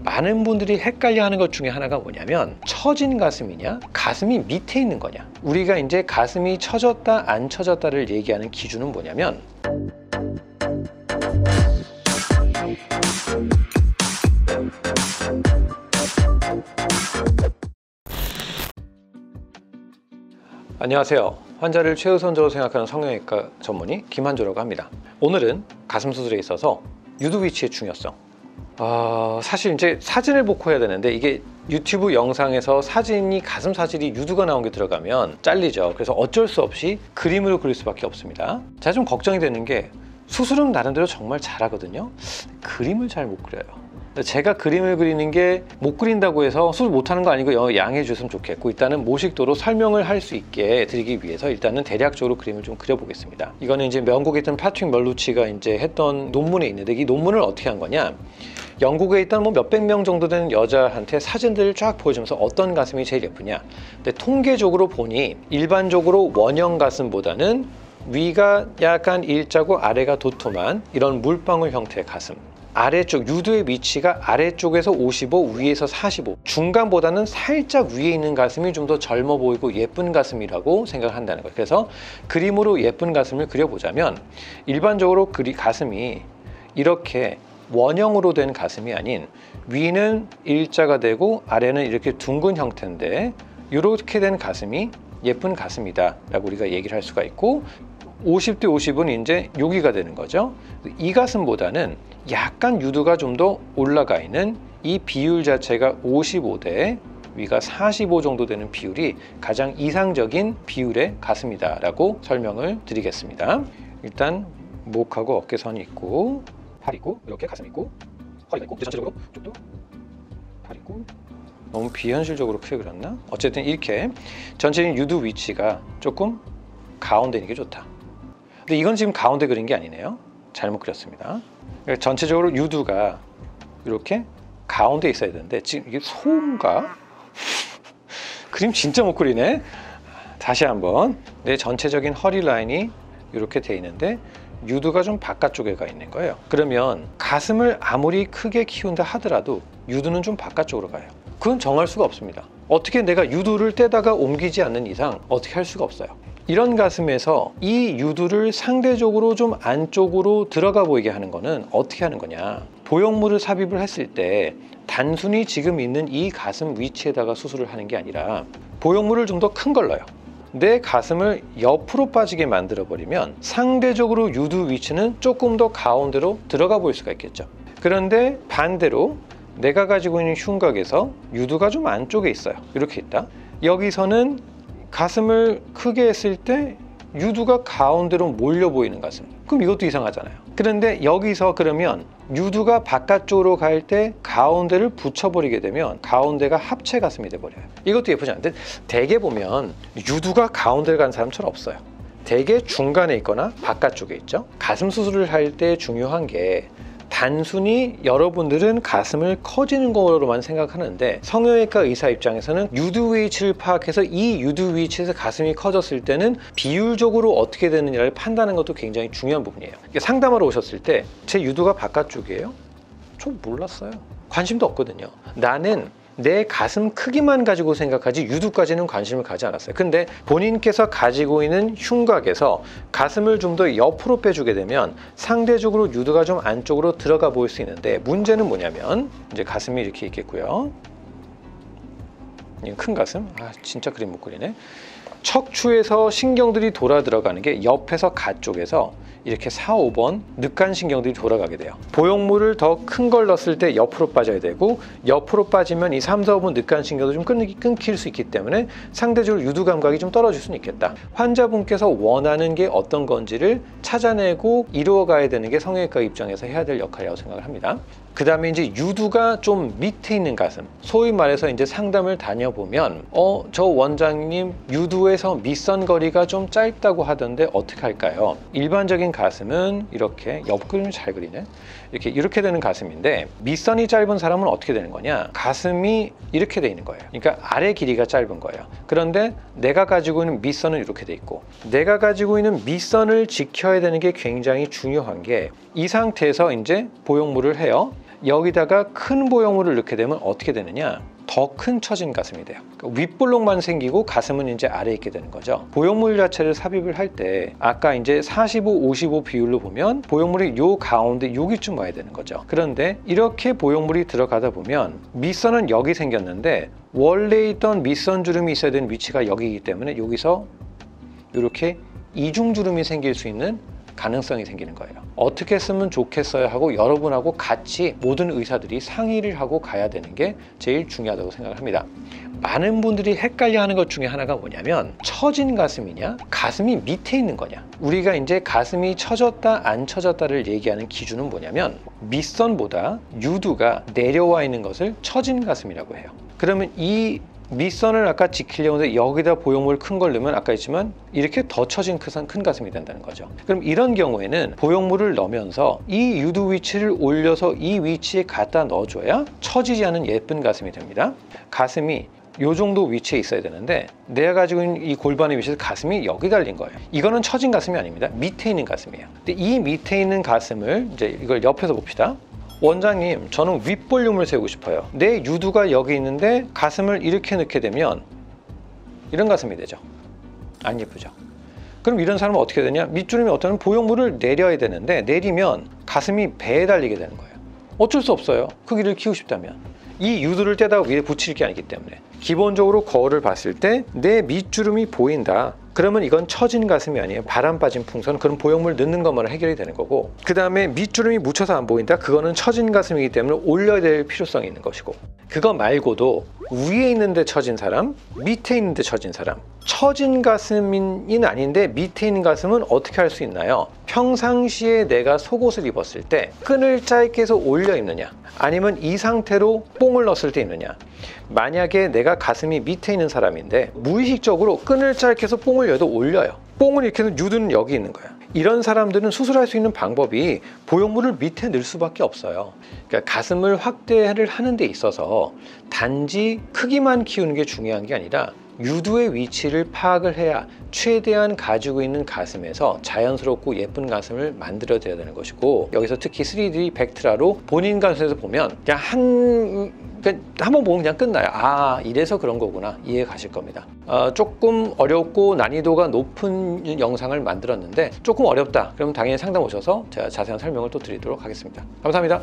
많은 분들이 헷갈려하는 것 중에 하나가 뭐냐면 처진 가슴이냐 가슴이 밑에 있는 거냐. 우리가 이제 가슴이 처졌다 안 처졌다를 얘기하는 기준은 뭐냐면 안녕하세요. 환자를 최우선적으로 생각하는 성형외과 전문의 김한조라고 합니다. 오늘은 가슴 수술에 있어서 유두 위치의 중요성. 사실 이제 사진을 보고 해야 되는데 이게 유튜브 영상에서 사진이 가슴 사진이 유두가 나온 게 들어가면 잘리죠. 그래서 어쩔 수 없이 그림으로 그릴 수밖에 없습니다. 제가 좀 걱정이 되는 게 수술은 나름대로 정말 잘하거든요. 그림을 잘 못 그려요. 제가 그림을 그리는 게 못 그린다고 해서 수술 못하는 거 아니고 양해해 주셨으면 좋겠고, 일단은 모식도로 설명을 할 수 있게 드리기 위해서 일단은 대략적으로 그림을 좀 그려보겠습니다. 이거는 이제 영국에 있던 파트릭 멀루치가 이제 했던 논문에 있는데, 이 논문을 어떻게 한 거냐, 영국에 있던 뭐 몇백 명 정도 되는 여자한테 사진들을 쫙 보여주면서 어떤 가슴이 제일 예쁘냐. 근데 통계적으로 보니 일반적으로 원형 가슴보다는 위가 약간 일자고 아래가 도톰한 이런 물방울 형태의 가슴, 아래쪽 유두의 위치가 아래쪽에서 55, 위에서 45, 중간보다는 살짝 위에 있는 가슴이 좀 더 젊어 보이고 예쁜 가슴이라고 생각을 한다는 거예요. 그래서 그림으로 예쁜 가슴을 그려보자면 일반적으로 가슴이 이렇게 원형으로 된 가슴이 아닌 위는 일자가 되고 아래는 이렇게 둥근 형태인데, 이렇게 된 가슴이 예쁜 가슴이다 라고 우리가 얘기를 할 수가 있고, 50대 50은 이제 여기가 되는 거죠. 이 가슴보다는 약간 유두가 좀 더 올라가 있는 이 비율 자체가 55대 위가 45 정도 되는 비율이 가장 이상적인 비율의 가슴이다 라고 설명을 드리겠습니다. 일단 목하고 어깨선이 있고, 팔 있고, 이렇게 가슴 있고, 허리가 있고, 전체적으로 쪽도 팔 있고. 너무 비현실적으로 크게 그렸나? 어쨌든 이렇게 전체적인 유두 위치가 조금 가운데 있는 게 좋다. 근데 이건 지금 가운데 그린 게 아니네요. 잘못 그렸습니다. 그러니까 전체적으로 유두가 이렇게 가운데 있어야 되는데 지금 이게 소인가? 그림 진짜 못 그리네. 다시 한번. 내 전체적인 허리 라인이 이렇게 돼 있는데 유두가 좀 바깥쪽에 가 있는 거예요. 그러면 가슴을 아무리 크게 키운다 하더라도 유두는 좀 바깥쪽으로 가요. 그건 정할 수가 없습니다. 어떻게 내가 유두를 떼다가 옮기지 않는 이상 어떻게 할 수가 없어요. 이런 가슴에서 이 유두를 상대적으로 좀 안쪽으로 들어가 보이게 하는 거는 어떻게 하는 거냐, 보형물을 삽입을 했을 때 단순히 지금 있는 이 가슴 위치에다가 수술을 하는 게 아니라 보형물을 좀 더 큰 걸 넣어요. 내 가슴을 옆으로 빠지게 만들어 버리면 상대적으로 유두 위치는 조금 더 가운데로 들어가 보일 수가 있겠죠. 그런데 반대로 내가 가지고 있는 흉곽에서 유두가 좀 안쪽에 있어요. 이렇게 있다. 여기서는 가슴을 크게 했을 때 유두가 가운데로 몰려 보이는 가슴. 그럼 이것도 이상하잖아요. 그런데 여기서 그러면 유두가 바깥쪽으로 갈 때 가운데를 붙여버리게 되면 가운데가 합체 가슴이 돼버려요. 이것도 예쁘지 않은데, 대개 보면 유두가 가운데를 가는 사람처럼 없어요. 대개 중간에 있거나 바깥쪽에 있죠. 가슴 수술을 할 때 중요한 게 단순히 여러분들은 가슴을 커지는 거로만 생각하는데, 성형외과 의사 입장에서는 유두 위치를 파악해서 이 유두 위치에서 가슴이 커졌을 때는 비율적으로 어떻게 되느냐를 판단하는 것도 굉장히 중요한 부분이에요. 상담하러 오셨을 때 제 유두가 바깥쪽이에요? 좀 몰랐어요. 관심도 없거든요. 나는 내 가슴 크기만 가지고 생각하지 유두까지는 관심을 가지 않았어요. 근데 본인께서 가지고 있는 흉곽에서 가슴을 좀 더 옆으로 빼주게 되면 상대적으로 유두가 좀 안쪽으로 들어가 보일 수 있는데, 문제는 뭐냐면 이제 가슴이 이렇게 있겠고요. 큰 가슴. 진짜 그림 못 그리네. 척추에서 신경들이 돌아 들어가는 게 옆에서 가쪽에서 이렇게 4, 5번 늑간신경들이 돌아가게 돼요. 보형물을 더 큰 걸 넣었을 때 옆으로 빠져야 되고, 옆으로 빠지면 이 3, 4, 5번 늑간신경도 좀 끊길 수 있기 때문에 상대적으로 유두 감각이 좀 떨어질 수는 있겠다. 환자분께서 원하는 게 어떤 건지를 찾아내고 이루어가야 되는 게 성형외과 입장에서 해야 될 역할이라고 생각을 합니다. 그 다음에 이제 유두가 좀 밑에 있는 가슴, 소위 말해서 이제 상담을 다녀보면 저 원장님 유두에서 밑선 거리가 좀 짧다고 하던데 어떻게 할까요? 일반적인 가슴은 이렇게, 옆 그림을 잘 그리네, 이렇게 되는 가슴인데, 밑선이 짧은 사람은 어떻게 되는 거냐, 가슴이 이렇게 돼 있는 거예요. 그러니까 아래 길이가 짧은 거예요. 그런데 내가 가지고 있는 밑선은 이렇게 돼 있고, 내가 가지고 있는 밑선을 지켜야 되는 게 굉장히 중요한 게, 이 상태에서 이제 보형물을 해요. 여기다가 큰 보형물을 넣게 되면 어떻게 되느냐, 더 큰 처진 가슴이 돼요. 그러니까 윗볼록만 생기고 가슴은 이제 아래에 있게 되는 거죠. 보형물 자체를 삽입을 할 때 아까 이제 45, 55 비율로 보면 보형물이 요 가운데 여기쯤 와야 되는 거죠. 그런데 이렇게 보형물이 들어가다 보면 밑선은 여기 생겼는데 원래 있던 밑선 주름이 있어야 되는 위치가 여기이기 때문에 여기서 이렇게 이중주름이 생길 수 있는 가능성이 생기는 거예요. 어떻게 쓰면 좋겠어요 하고 여러분하고 같이 모든 의사들이 상의를 하고 가야 되는 게 제일 중요하다고 생각을 합니다. 많은 분들이 헷갈려 하는 것 중에 하나가 뭐냐면 처진 가슴이냐 가슴이 밑에 있는 거냐. 우리가 이제 가슴이 처졌다 안 처졌다를 얘기하는 기준은 뭐냐면 밑선보다 유두가 내려와 있는 것을 처진 가슴이라고 해요. 그러면 이 밑선을 아까 지키려고 했는데 여기다 보형물 큰 걸 넣으면 아까 했지만 이렇게 더 처진 큰 가슴이 된다는 거죠. 그럼 이런 경우에는 보형물을 넣으면서 이 유두 위치를 올려서 이 위치에 갖다 넣어줘야 처지지 않은 예쁜 가슴이 됩니다. 가슴이 이 정도 위치에 있어야 되는데 내가 가지고 있는 이 골반의 위치에서 가슴이 여기 달린 거예요. 이거는 처진 가슴이 아닙니다. 밑에 있는 가슴이에요. 근데 이 밑에 있는 가슴을 이제 이걸 옆에서 봅시다. 원장님, 저는 윗볼륨을 세우고 싶어요. 내 유두가 여기 있는데 가슴을 이렇게 넣게 되면 이런 가슴이 되죠. 안 예쁘죠? 그럼 이런 사람은 어떻게 되냐? 밑주름이 어떤 보형물을 내려야 되는데 내리면 가슴이 배에 달리게 되는 거예요. 어쩔 수 없어요. 크기를 키우고 싶다면. 이 유두를 떼다가 위에 붙일 게 아니기 때문에. 기본적으로 거울을 봤을 때 내 밑주름이 보인다. 그러면 이건 처진 가슴이 아니에요. 바람 빠진 풍선. 그런 보형물 넣는 것만 해결이 되는 거고, 그 다음에 밑주름이 묻혀서 안 보인다. 그거는 처진 가슴이기 때문에 올려야 될 필요성이 있는 것이고, 그거 말고도 위에 있는데 처진 사람, 밑에 있는데 처진 사람, 처진 가슴은 아닌데 밑에 있는 가슴은 어떻게 할 수 있나요? 평상시에 내가 속옷을 입었을 때 끈을 짧게 해서 올려 입느냐, 아니면 이 상태로 뽕을 넣었을 때 입느냐. 만약에 내가 가슴이 밑에 있는 사람인데 무의식적으로 끈을 짧게 해서 뽕을 여도 올려요. 뽕을 이렇게 해서 유두는 여기 있는 거야. 이런 사람들은 수술할 수 있는 방법이 보형물을 밑에 넣을 수밖에 없어요. 그러니까 가슴을 확대를 하는 데 있어서 단지 크기만 키우는 게 중요한 게 아니라 유두의 위치를 파악을 해야 최대한 가지고 있는 가슴에서 자연스럽고 예쁜 가슴을 만들어 드려야 되는 것이고, 여기서 특히 3D 벡트라로 본인 가슴에서 보면 그냥 한번 보면 그냥 끝나요. 아, 이래서 그런 거구나, 이해 가실 겁니다. 조금 어렵고 난이도가 높은 영상을 만들었는데 조금 어렵다 그러면 당연히 상담 오셔서 제가 자세한 설명을 또 드리도록 하겠습니다. 감사합니다.